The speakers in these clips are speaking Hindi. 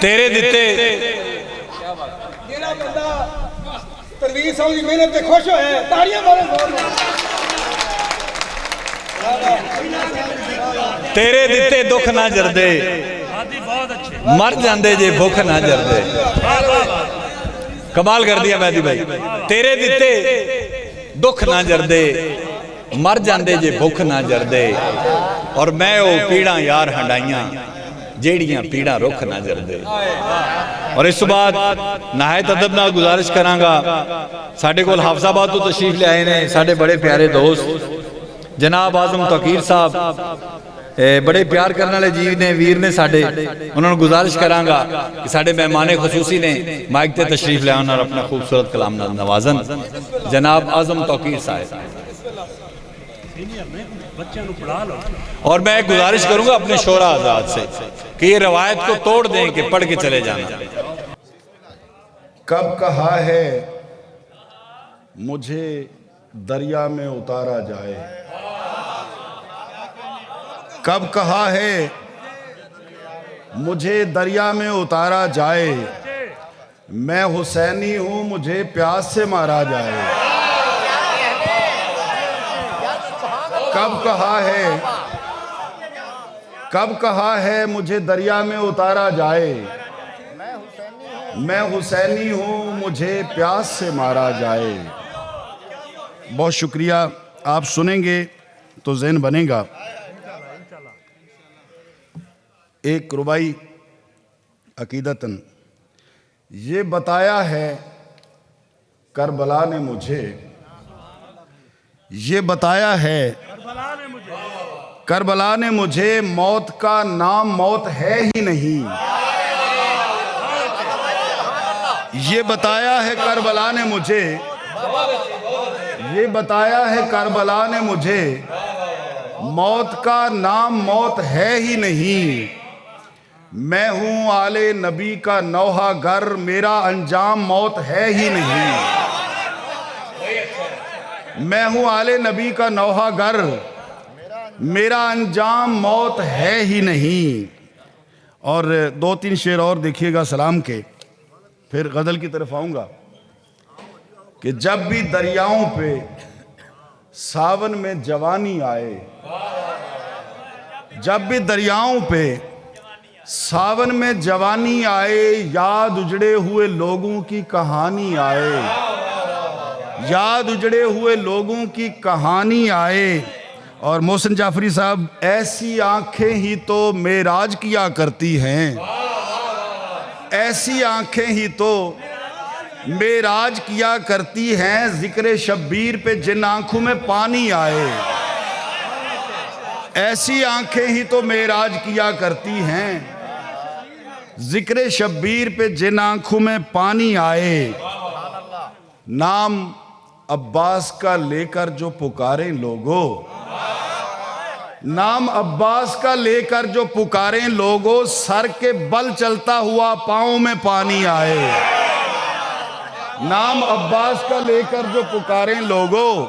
तेरे दिते तरवीर साहब की मेहनत से खुश होए, ताड़ियां मारो जोर में। तेरे दिते दुख ना जरदे, मर जांदे जे भुख ना जरदे। कमाल कर दिया मेहदी भाई। तेरे दिते दुख ना जरदे, मर जांदे जे भुख ना जरदे। और मैं वो पीड़ा यार हंडाइयां जेड़ियां पीड़ा रुख ना जरदे। और इस बाद नहायत अदब नाल गुजारिश करांगा, साडे कोल हाफजाबाद तो तशरीफ ले आए ने साडे बड़े प्यारे दोस्त जनाब आजम तकीर साहब, बड़े प्यार करने वाले जी ने, वीर ने साडे। उन्होंने गुजारिश करांगा कि साडे मेहमान खसूसी ने माइक ते तशरीफ ले आना और अपना खूबसूरत कलाम नाल नवाजन। जनाब आजम तकीर साहब। और मैं गुजारिश करूंगा अपने शोरा आजाद से कि ये रवायत को तोड़ दें कि पढ़ के चले जाना। कब कहा है मुझे दरिया में उतारा जाए, कब कहा है मुझे दरिया में उतारा जाए। मैं हुसैनी हूं मुझे प्यास से मारा जाए। कब कहा है मुझे दरिया में उतारा जाए। मैं हुसैनी हूं मुझे प्यास से मारा जाए। बहुत शुक्रिया। आप सुनेंगे तो ज़हन बनेगा। एक रुबाई अकीदतन ये बताया है करबला ने मुझे, ये बताया है करबला ने मुझे, मौत का नाम मौत है ही नहीं। ये बताया है करबला ने मुझे, ये बताया है करबला ने मुझे, मौत का नाम मौत है ही नहीं। मैं हूं आले नबी का नौहा घर, मेरा अंजाम मौत है ही नहीं। मैं हूं आले नबी का नौहा घर, मेरा अंजाम मौत है ही नहीं। और दो तीन शेर और देखिएगा सलाम के, फिर गज़ल की तरफ आऊँगा। कि जब भी दरियाओं पे सावन में जवानी आए, जब भी दरियाओं पे सावन में जवानी आए, याद उजड़े हुए लोगों की कहानी आए, याद उजड़े हुए लोगों की कहानी आए। और मोहसिन जाफरी साहब, ऐसी आंखें ही तो मेराज किया करती हैं, ऐसी आंखें ही तो मेराज किया करती हैं। जिक्र शब्बीर पे जिन आंखों में पानी आए, ऐसी आंखें ही तो मेराज किया करती हैं। जिक्र शब्बीर पे जिन आंखों में पानी आए। नाम अब्बास का लेकर जो पुकारें लोगों, नाम अब्बास का लेकर जो पुकारें लोगों, सर के बल चलता हुआ पाँव में पानी आए। नाम अब्बास का लेकर जो पुकारें लोगों,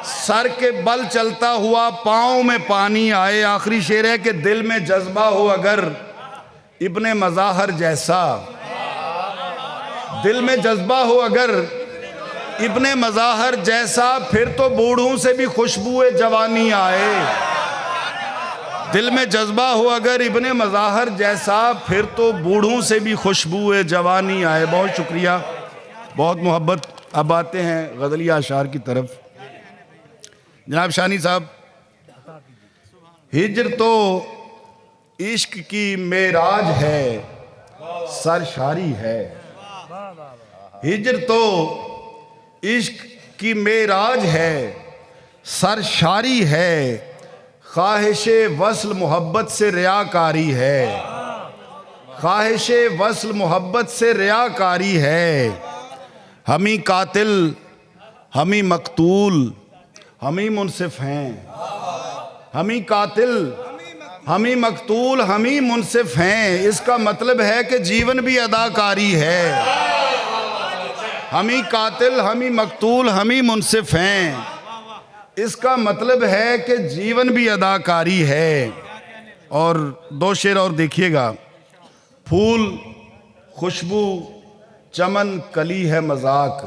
सर के बल चलता हुआ पाँव में पानी आए। आखिरी शेर है कि दिल में जज्बा हो अगर इब्ने मज़ाहर जैसा, दिल में जज्बा हो अगर इब्ने मज़ाहर जैसा, फिर तो बूढ़ों से भी खुशबुए जवानी आए। दिल में जज्बा हो अगर इब्ने मज़ाहर जैसा, फिर तो बूढ़ों से भी खुशबुए जवानी आए। बहुत शुक्रिया, बहुत मोहब्बत। अब आते हैं गज़लिया अशार की तरफ। जनाब शानी साहब, हिज्र तो इश्क की मेराज है, सरशारी है। हिज्र तो इश्क की मेराज है, सरशारी है। ख्वाहिशे वस्ल मोहब्बत से रियाकारी है, ख्वाहिशे वस्ल मोहब्बत से रियाकारी है। हमी कातिल हमी मकतूल हमी मुनसिफ हैं, हमी कातिल हमी मकतूल हमी मुनसिफ हैं। इसका मतलब है कि जीवन भी अदाकारी है। हमी कातिल हमी मकतूल हमी मुनसिफ हैं, इसका मतलब है कि जीवन भी अदाकारी है। और दो शेर और देखिएगा। फूल खुशबू चमन कली है मजाक,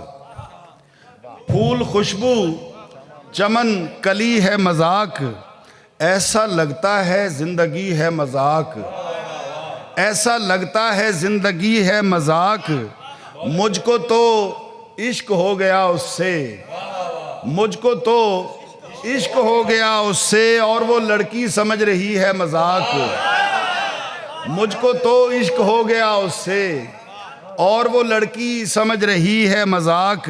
फूल खुशबू चमन कली है मजाक, ऐसा लगता है जिंदगी है मजाक, ऐसा लगता है जिंदगी है मजाक, मुझको तो इश्क हो गया उससे, मुझको तो इश्क हो गया उससे, और वो लड़की समझ रही है मजाक, मुझको तो इश्क हो गया उससे और वो लड़की समझ रही है मजाक।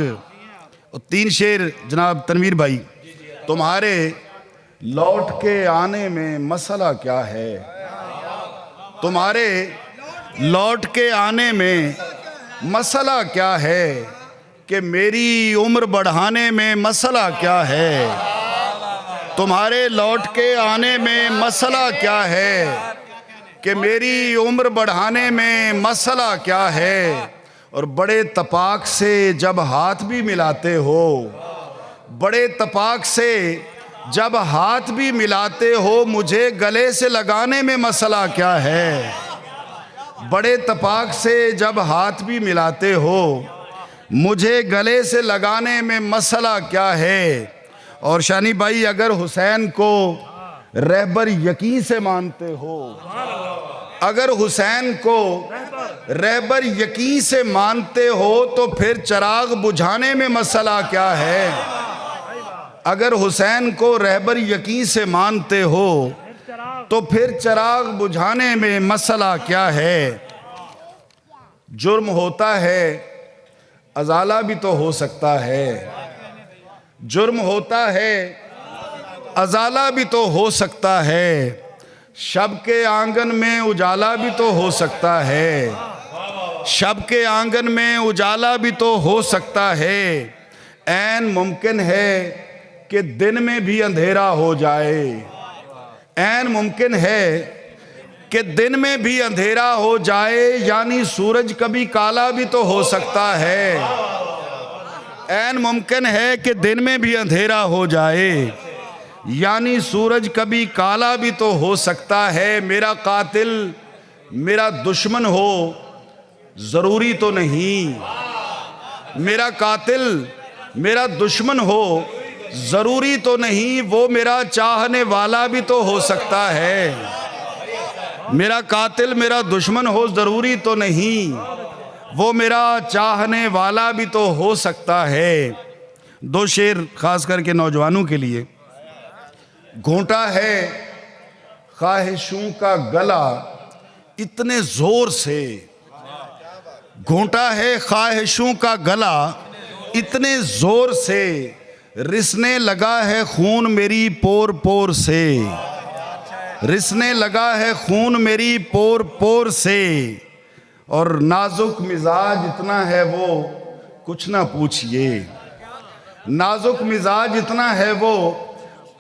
3 शेर जनाब तनवीर भाई। तुम्हारे लौट के आने में मसला क्या है, तुम्हारे लौट के आने में मसला क्या है, कि मेरी उम्र बढ़ाने में मसला क्या है, तुम्हारे लौट के आने में मसला क्या है, कि मेरी उम्र बढ़ाने में मसला क्या है। और बड़े तपाक से जब हाथ भी मिलाते हो, बड़े तपाक से जब हाथ भी मिलाते हो, मुझे गले से लगाने में मसला क्या है, बड़े तपाक से जब हाथ भी मिलाते हो, मुझे गले से लगाने में मसला क्या है। और शानी भाई, अगर हुसैन को रहबर यकीन से मानते हो, अगर हुसैन को रहबर यकीन से मानते हो, तो फिर चिराग बुझाने में मसला क्या है। अगर हुसैन को रहबर यकीन से मानते हो, तो फिर चिराग बुझाने में मसला क्या है। जुर्म होता है अजाला भी तो हो सकता है, जुर्म होता है अजाला भी तो हो सकता है, शब के आंगन में उजाला भी तो हो सकता है, शब के आंगन में उजाला भी तो हो सकता है। ऐन मुमकिन है कि दिन में भी अंधेरा हो जाए, ऐन मुमकिन है कि दिन में भी अंधेरा हो जाए, यानी सूरज कभी काला भी तो हो सकता है। ऐन मुमकिन है कि दिन में भी अंधेरा हो जाए, यानी सूरज कभी काला भी तो हो सकता है। मेरा कातिल मेरा दुश्मन हो ज़रूरी तो नहीं, मेरा कातिल मेरा दुश्मन हो ज़रूरी तो नहीं, वो मेरा चाहने वाला भी तो हो सकता है। मेरा कातिल मेरा दुश्मन हो ज़रूरी तो नहीं, वो मेरा चाहने वाला भी तो हो सकता है। 2 शेर खास करके नौजवानों के लिए। घोंटा है ख्वाहिशों का गला इतने जोर से, घोंटा है ख्वाहिशों का गला इतने जोर से, रिसने लगा है खून मेरी पोर पोर से, रिसने लगा है खून मेरी पोर पोर से। और नाजुक मिजाज इतना है वो कुछ ना पूछिए, नाजुक मिजाज इतना है वो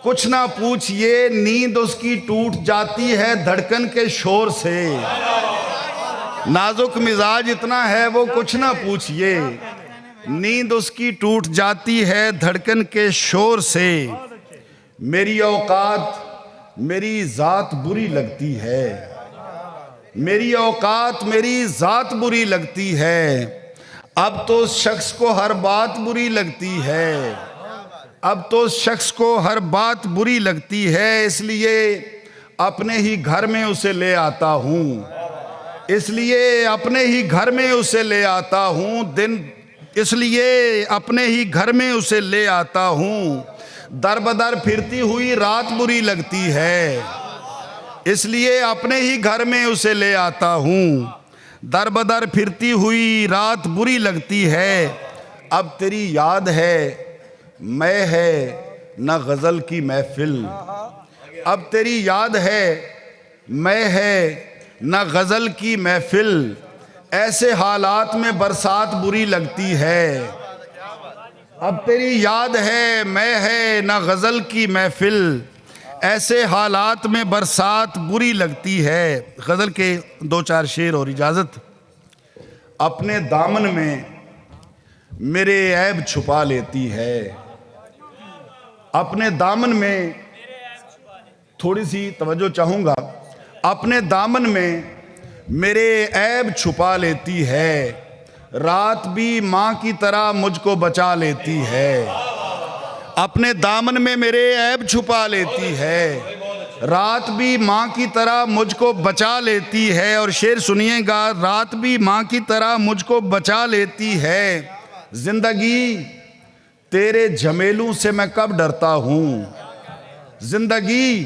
कुछ ना पूछिए, नींद उसकी टूट जाती है धड़कन के शोर से। नाजुक मिजाज इतना है वो कुछ ना पूछिए, नींद उसकी टूट जाती है धड़कन के शोर से। मेरी औकात मेरी ज़ात बुरी लगती है, मेरी औकात मेरी ज़ात बुरी लगती है, अब तो शख्स को हर बात बुरी लगती है, अब तो शख्स को हर बात बुरी लगती है। इसलिए अपने ही घर में उसे ले आता हूँ, इसलिए अपने ही घर में उसे ले आता हूँ, दिन इसलिए अपने ही घर में उसे ले आता हूँ। दर बदर फिरती हुई रात बुरी लगती है, इसलिए अपने ही घर में उसे ले आता हूँ। दर बदर फिरती हुई रात बुरी लगती है, अब तेरी याद है मैं है न गज़ल की महफिल, अब तेरी याद है मैं है न गज़ल की महफिल, ऐसे हालात में बरसात बुरी लगती है। अब तेरी याद है मैं है न गज़ल की महफिल, ऐसे हालात में बरसात बुरी लगती है। गज़ल के 2-4 शेर और इजाज़त। अपने दामन में मेरे ऐब छुपा लेती है, अपने दामन में थोड़ी सी तवज्जो चाहूँगा। अपने दामन में मेरे ऐब छुपा लेती है, रात भी माँ की तरह मुझको बचा लेती है। अपने दामन में मेरे ऐब छुपा लेती है, रात भी माँ की तरह मुझको बचा लेती है। और शेर सुनिएगा, रात भी माँ की तरह मुझको बचा लेती है। जिंदगी तेरे झमेलों से मैं कब डरता हूँ, जिंदगी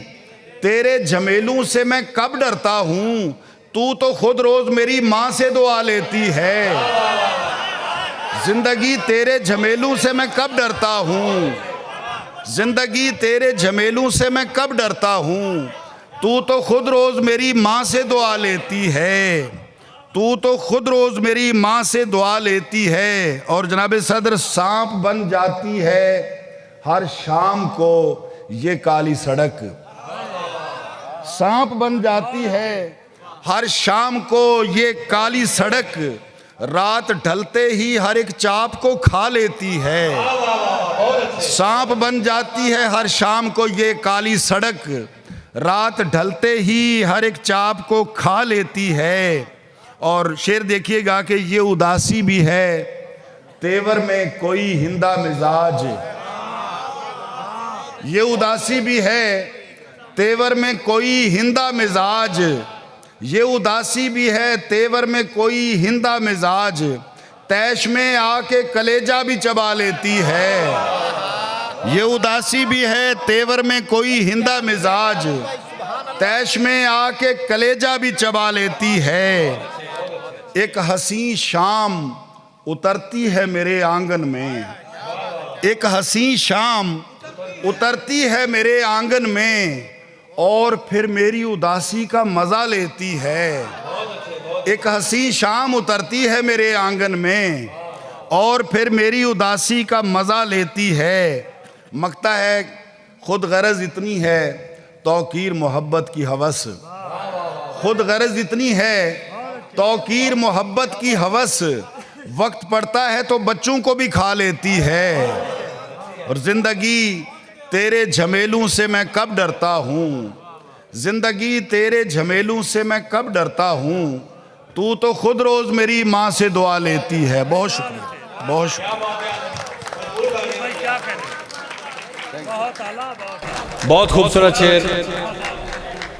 तेरे झमेलों से मैं कब डरता हूँ, तू तो खुद रोज मेरी माँ से दुआ लेती है। जिंदगी तेरे झमेलों से मैं कब डरता हूँ, जिंदगी तेरे झमेलों से मैं कब डरता हूँ, तू तो खुद रोज मेरी माँ से दुआ लेती है, तू तो खुद रोज मेरी माँ से दुआ लेती है। और जनाब सदर, सांप बन जाती है हर शाम को ये काली सड़क, सांप बन जाती है हर शाम को ये काली सड़क, रात ढलते ही हर एक चाप को खा लेती है। सांप बन जाती है हर शाम को ये काली सड़क, रात ढलते ही हर एक चाप को खा लेती है। और शेर देखिएगा कि ये उदासी भी है तेवर में कोई हिंदा मिजाज, ये उदासी भी है तेवर में कोई हिंदा मिजाज, ये उदासी भी है तेवर में कोई हिंदा मिजाज, तैश में आके कलेजा भी चबा लेती है। ये उदासी भी है तेवर में कोई हिंदा मिजाज, तैश में आके कलेजा भी चबा लेती है। एक हंसी शाम उतरती है मेरे आंगन में, एक हंसी शाम उतरती है मेरे आंगन में, और फिर मेरी उदासी का मज़ा लेती है। एक हंसी शाम उतरती है मेरे आंगन में, और फिर मेरी उदासी का मज़ा लेती है। मकता है खुद गरज इतनी है तौकीर मोहब्बत की हवस, खुद गरज इतनी है तौकीर मोहब्बत की हवस, वक्त पड़ता है तो बच्चों को भी खा लेती है। और जिंदगी तेरे झमेलों से मैं कब डरता हूँ, जिंदगी तेरे झमेलों से मैं कब डरता हूँ, तू तो खुद रोज मेरी माँ से दुआ लेती है। बहुत शुक्रिया, बहुत शुक्रिया। बहुत खूबसूरत शेर।